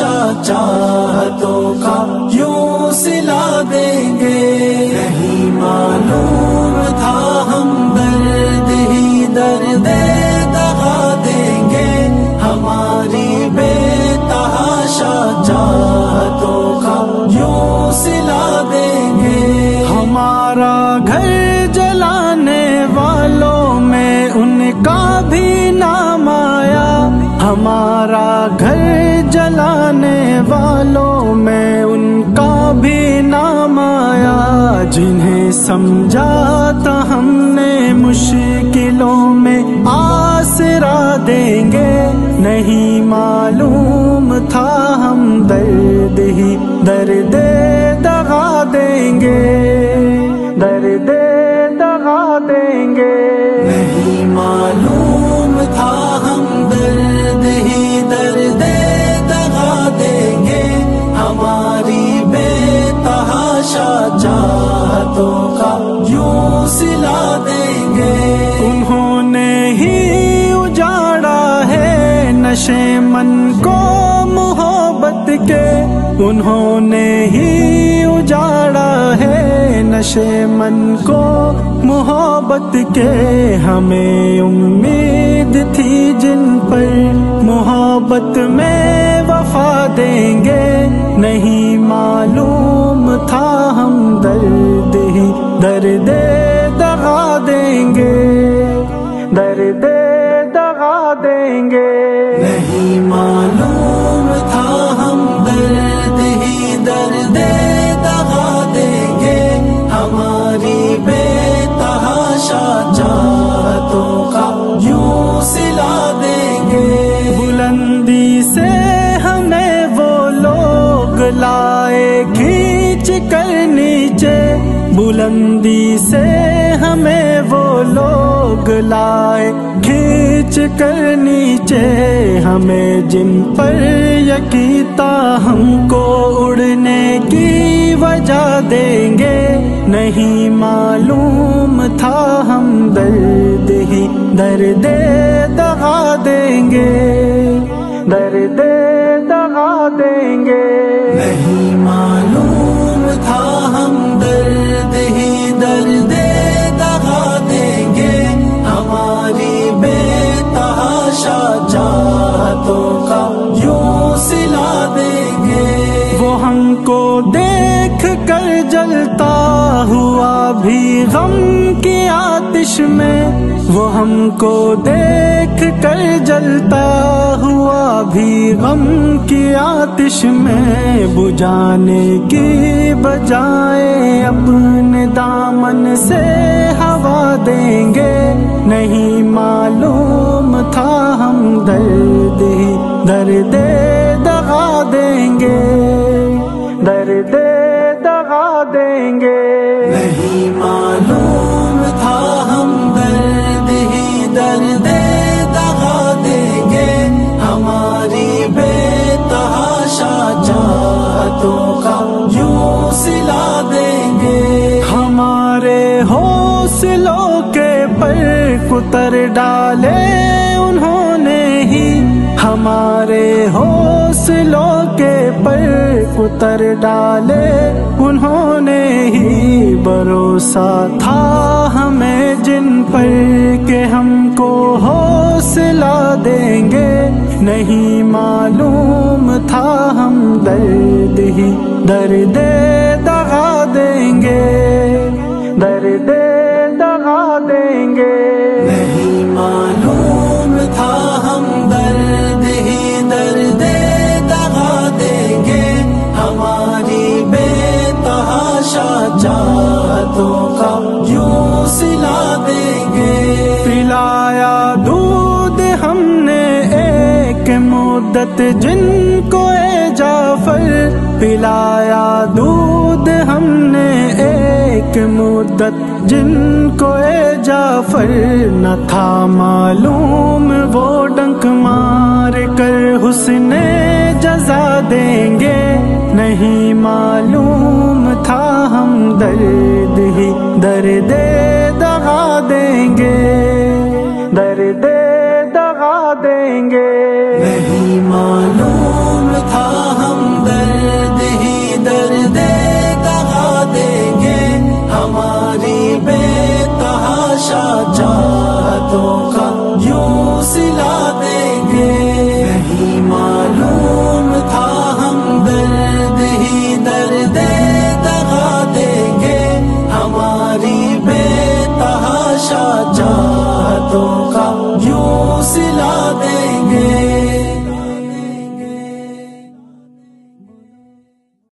تحاشا چاہتوں کا یوں سلا دیں گے. نہیں معلوم تھا ہم درد ہی درد دغا دیں گے. ہماری بے تحاشا چاہتوں کا یوں سلا دیں گے. ہمارا گھر جلانے والوں میں ان کا بھی نام آیا. ہمارا گھر جلانے والوں میں ان کا بھی نام آیا. جنہیں سمجھا تھا ہم نے مشکلوں میں آسرا دیں گے. نہیں معلوم تھا ہم درد ہی درد دغا دیں گے. درد دغا دیں گے. نہیں معلوم تھا ہم درد ہی درد دغا دیں گے. ہماری بے تحاشا چاہتوں کا یوں سلا دیں گے. انہوں نے ہی اجاڑا ہے نشے من کو محبت کے. انہوں نے ہی اجاڑا ہے نشے من کو محبت کے. ہمیں امید تھی جن پر محبت میں وفا دیں گے. نہیں معلوم تھا ہم درد ہی درد دغا دیں گے. درد دغا دیں گے. نہیں معلوم تھا ہم درد ہی درد دغا دیں گے. ہماری بے تحاشا چاہتوں کا یوں سلا دیں گے. بلندی سے ہمیں وہ لوگ لائے کھینچ کر نیچے. بلندی سے ہمیں وہ لوگ لائے کھینچ کر نیچے. ہمیں جن پر یقین تھا ہم کو اڑنے کی وجہ دیں گے. نہیں معلوم تھا ہم درد ہی درد دغا دیں گے. درد دغا دیں گے. نہیں معلوم تھا ہم درد ہی درد دغا دیں گے. ہماری بے تحاشا چاہتوں کا یوں سلا دیں گے. وہ ہم کو دیکھ کر جلتا ہوا بھی غم کی آتش میں. وہ ہم کو دیکھ کر جلتا ہوا بھی غم کی آتش میں. بجھانے کی بجائے اپنے دامن سے ہوا دیں گے. نہیں معلوم تھا ہم درد ہی درد دغا دیں گے. درد دغا دیں گے. نہیں معلوم تھا ہم درد ہی درد دغا دیں گے. ہماری بے تحاشا چاہتوں کا یوں سلا دیں گے. ہمارے حوصلوں کے پر کتر ڈالے انہوں نے ہی. ہمارے حوصلوں کے پر کتر ڈالے انہوں نے ہی. بھروسہ تھا ہمیں جن پر کہ ہم کو حوصلہ دیں گے. نہیں معلوم تھا ہم درد ہی درد دغا دیں گے. درد دغا دیں گے. نہیں معلوم تھا ہم درد ہی درد دغا دیں گے. ہماری بے تحاشا چاہتوں کا یوں سلا دیں گے. پلایا دودھ ہم نے ایک مدت جن کو اے جعفر. پلایا دودھ ہم نے ایک مدت جن کو اے جعفر. نہ تھا معلوم وہ ڈنک مار کر حسن جزا دیں گے. نہیں معلوم تھا ہم درد ہی درد دغا دیں گے. درد دغا دیں گے. نہیں معلوم تھا ہم درد ہی درد دغا دیں گے، ہماری بے تحاشا چاہتوں کا یوں سلا دیں گے۔ نہیں معلوم تھا ہم درد ہی درد دغا دیں گے، ہماری بے تحاشا چاہتوں کا یوں سلا